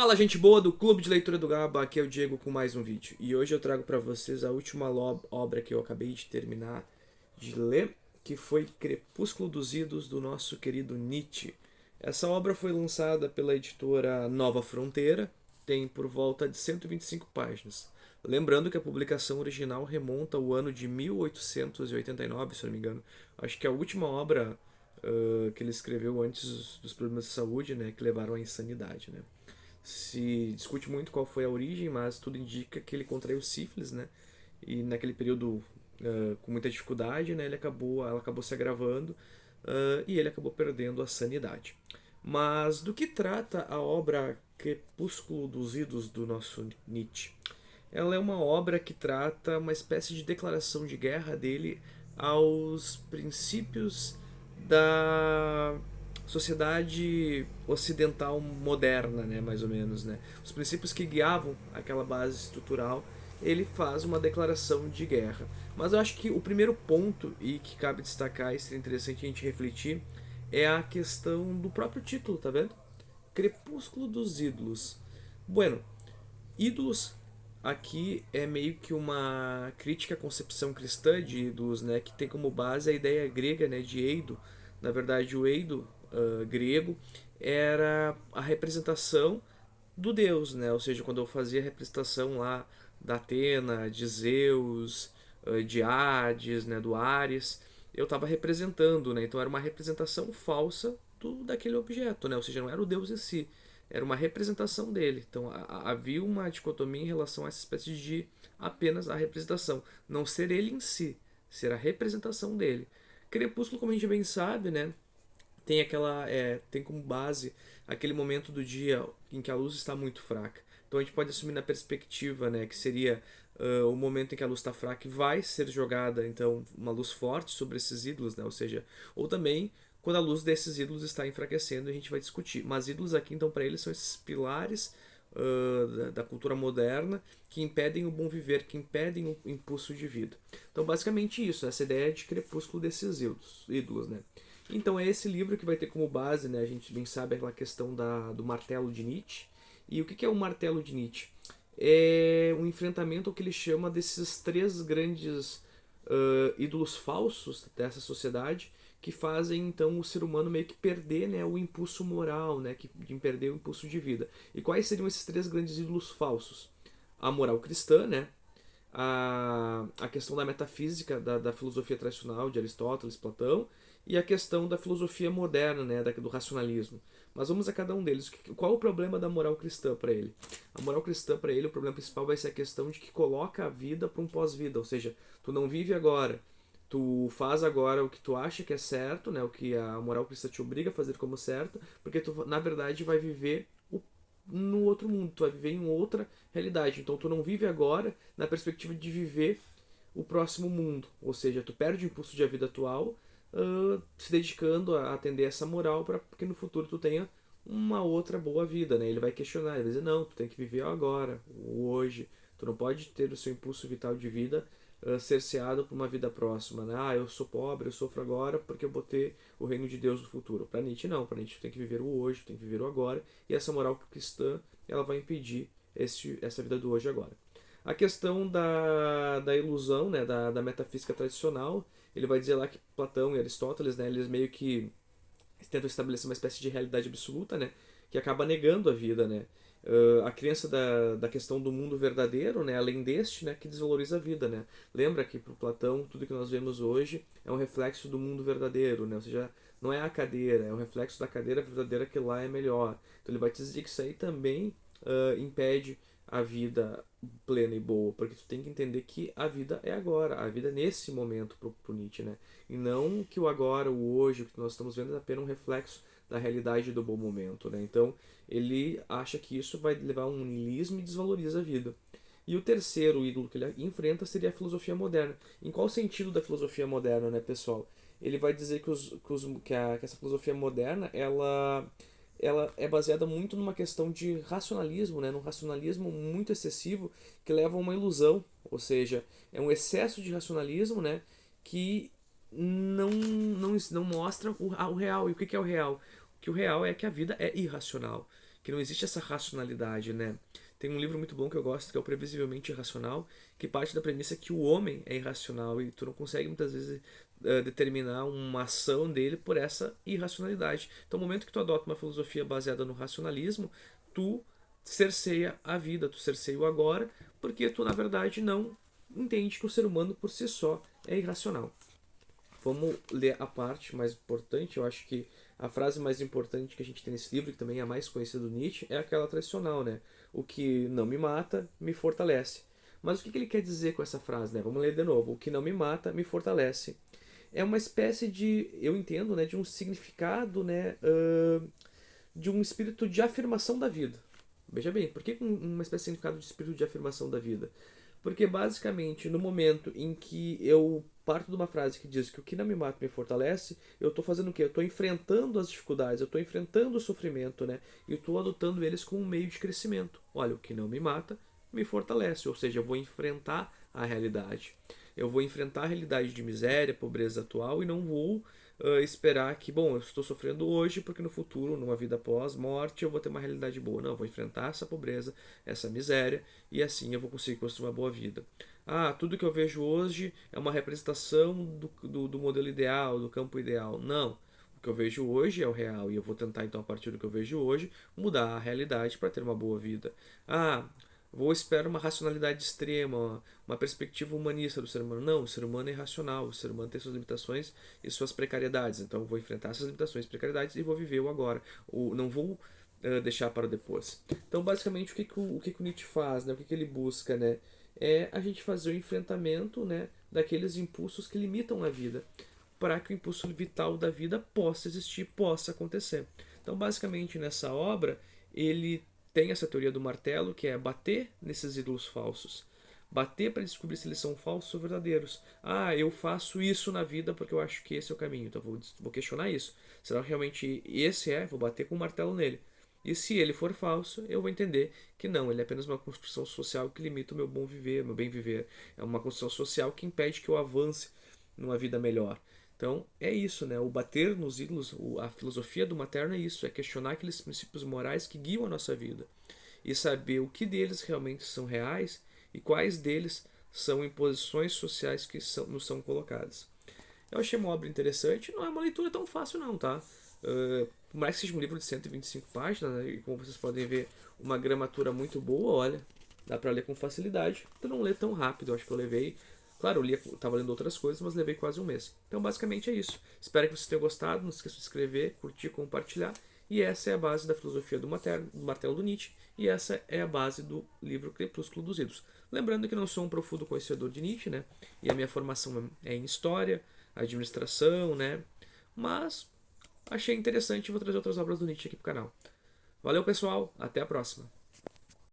Fala, gente boa do Clube de Leitura do Gaba, aqui é o Diego com mais um vídeo. E hoje eu trago para vocês a última obra que eu acabei de terminar de ler, que foi Crepúsculo dos Idos, do nosso querido Nietzsche. Essa obra foi lançada pela editora Nova Fronteira, tem por volta de 125 páginas. Lembrando que a publicação original remonta ao ano de 1889, se não me engano. Acho que a última obra que ele escreveu antes dos problemas de saúde, né, que levaram à insanidade, né. Se discute muito qual foi a origem, mas tudo indica que ele contraiu sífilis, né? E naquele período, com muita dificuldade, né, ela acabou se agravando, e ele acabou perdendo a sanidade. Mas do que trata a obra Crepúsculo dos Idos do nosso Nietzsche? Ela é uma obra que trata uma espécie de declaração de guerra dele aos princípios da sociedade ocidental moderna, né, mais ou menos, né? Os princípios que guiavam aquela base estrutural, ele faz uma declaração de guerra. Mas eu acho que o primeiro ponto, e que cabe destacar e seria interessante a gente refletir, é a questão do próprio título, tá vendo? Crepúsculo dos Ídolos. Bueno, ídolos aqui é meio que uma crítica à concepção cristã de ídolos, né, que tem como base a ideia grega, né, de Eido. Na verdade, o Eido grego era a representação do deus, né? Ou seja, quando eu fazia a representação lá da Atena, de Zeus, de Hades, né, do Ares, eu estava representando, né? Então era uma representação falsa daquele objeto, né? Ou seja, não era o deus em si, era uma representação dele. Então havia uma dicotomia em relação a essa espécie de apenas a representação, não ser ele em si, ser a representação dele. Crepúsculo, como a gente bem sabe, né? Tem como base aquele momento do dia em que a luz está muito fraca. Então a gente pode assumir na perspectiva, né, que seria o momento em que a luz está fraca e vai ser jogada então uma luz forte sobre esses ídolos, né? Ou seja, ou também quando a luz desses ídolos está enfraquecendo, a gente vai discutir. Mas ídolos aqui então para eles são esses pilares da cultura moderna que impedem o bom viver, que impedem o impulso de vida. Então basicamente isso, essa ideia de crepúsculo desses ídolos, né? Então é esse livro que vai ter como base, né? A gente bem sabe aquela questão do martelo de Nietzsche. E o que é o martelo de Nietzsche? É um enfrentamento ao que ele chama desses três grandes ídolos falsos dessa sociedade que fazem então o ser humano meio que perder, né, o impulso moral, né, de perder o impulso de vida. E quais seriam esses três grandes ídolos falsos? A moral cristã, né? A questão da metafísica, da filosofia tradicional de Aristóteles, Platão, e a questão da filosofia moderna, né, do racionalismo. Mas vamos a cada um deles. Qual o problema da moral cristã para ele? A moral cristã para ele, o problema principal vai ser a questão de que coloca a vida para um pós-vida, ou seja, tu não vive agora, tu faz agora o que tu acha que é certo, né, o que a moral cristã te obriga a fazer como certo, porque tu na verdade vai viver no outro mundo, tu vai viver em outra realidade. Então tu não vive agora na perspectiva de viver o próximo mundo, ou seja, tu perde o impulso de a vida atual, se dedicando a atender essa moral para que no futuro tu tenha uma outra boa vida, né? Ele vai questionar, ele vai dizer, não, tu tem que viver agora, o hoje, tu não pode ter o seu impulso vital de vida cerceado por uma vida próxima, né? Ah, eu sou pobre, eu sofro agora porque eu botei o reino de Deus no futuro. Para Nietzsche não, para Nietzsche tu tem que viver o hoje, tu tem que viver o agora, e essa moral cristã, ela vai impedir essa vida do hoje e agora. A questão da ilusão, né, da metafísica tradicional, ele vai dizer lá que Platão e Aristóteles, né, eles meio que tentam estabelecer uma espécie de realidade absoluta, né, que acaba negando a vida, né. A crença da questão do mundo verdadeiro, né, além deste, né, que desvaloriza a vida, né. Lembra que para Platão tudo que nós vemos hoje é um reflexo do mundo verdadeiro, né, ou seja, não é a cadeira, é o reflexo da cadeira verdadeira que lá é melhor. Então ele vai te dizer que isso aí também impede a vida plena e boa, porque tu tem que entender que a vida é agora, a vida é nesse momento pro Nietzsche, né? E não que o agora, o hoje, o que nós estamos vendo é apenas um reflexo da realidade do bom momento, né? Então ele acha que isso vai levar a um niilismo e desvaloriza a vida. E o terceiro ídolo que ele enfrenta seria a filosofia moderna. Em qual sentido da filosofia moderna, né, pessoal? Ele vai dizer que essa filosofia moderna ela é baseada muito numa questão de racionalismo, né? Num racionalismo muito excessivo que leva a uma ilusão, ou seja, é um excesso de racionalismo, né? Que não mostra o real. E o que é o real? Que o real é que a vida é irracional. que não existe essa racionalidade, né? Tem um livro muito bom que eu gosto, que é o Previsivelmente Irracional, que parte da premissa que o homem é irracional e tu não consegue muitas vezes determinar uma ação dele por essa irracionalidade. Então, no momento que tu adota uma filosofia baseada no racionalismo, tu cerceia a vida, tu cerceia o agora, porque tu, na verdade, não entende que o ser humano por si só é irracional. Vamos ler a parte mais importante. Eu acho que a frase mais importante que a gente tem nesse livro, que também é a mais conhecida do Nietzsche, é aquela tradicional, né? O que não me mata, me fortalece. Mas o que ele quer dizer com essa frase, né? Vamos ler de novo. O que não me mata, me fortalece. É uma espécie de, eu entendo, né, de um significado, né, de um espírito de afirmação da vida. Veja bem, por que uma espécie de significado de espírito de afirmação da vida? Porque basicamente, no momento em que eu parto de uma frase que diz que o que não me mata me fortalece, eu estou fazendo o quê? Eu estou enfrentando as dificuldades, eu estou enfrentando o sofrimento, né? E estou adotando eles como um meio de crescimento. Olha, o que não me mata me fortalece, ou seja, eu vou enfrentar a realidade. Eu vou enfrentar a realidade de miséria, pobreza atual e não vou esperar que, bom, eu estou sofrendo hoje porque no futuro, numa vida pós-morte, eu vou ter uma realidade boa. Não, eu vou enfrentar essa pobreza, essa miséria e assim eu vou conseguir construir uma boa vida. Ah, tudo que eu vejo hoje é uma representação do modelo ideal, do campo ideal. Não. O que eu vejo hoje é o real e eu vou tentar, então, a partir do que eu vejo hoje, mudar a realidade para ter uma boa vida. Ah, vou esperar uma racionalidade extrema, uma perspectiva humanista do ser humano. Não, o ser humano é irracional, o ser humano tem suas limitações e suas precariedades. Então eu vou enfrentar essas limitações e precariedades e vou viver o agora. Não vou deixar para depois. Então, basicamente, o que o Nietzsche faz, né? O que ele busca, né? É a gente fazer o enfrentamento, né, daqueles impulsos que limitam a vida, para que o impulso vital da vida possa existir, possa acontecer. Então, basicamente, nessa obra, ele tem essa teoria do martelo, que é bater nesses ídolos falsos. Bater para descobrir se eles são falsos ou verdadeiros. Ah, eu faço isso na vida porque eu acho que esse é o caminho. Então vou questionar isso. Será que realmente esse é? Vou bater com o martelo nele. E se ele for falso, eu vou entender que não, ele é apenas uma construção social que limita o meu bom viver, meu bem viver. É uma construção social que impede que eu avance numa vida melhor. Então é isso, né? O bater nos ídolos, a filosofia do materno é isso, é questionar aqueles princípios morais que guiam a nossa vida e saber o que deles realmente são reais e quais deles são imposições sociais que nos são colocadas. Eu achei uma obra interessante, não é uma leitura tão fácil não, tá? Por mais que seja um livro de 125 páginas, né, e como vocês podem ver, uma gramatura muito boa, olha, dá pra ler com facilidade. Tu não lê tão rápido, eu acho que eu levei. Claro, eu tava lendo outras coisas, mas levei quase um mês. Então, basicamente é isso. Espero que vocês tenham gostado. Não esqueça de se inscrever, curtir, compartilhar. E essa é a base da filosofia do martelo do Nietzsche. E essa é a base do livro Crepúsculo dos Idos. Lembrando que não sou um profundo conhecedor de Nietzsche, né? E a minha formação é em história, administração, né? Mas achei interessante e vou trazer outras obras do Nietzsche aqui pro canal. Valeu, pessoal. Até a próxima.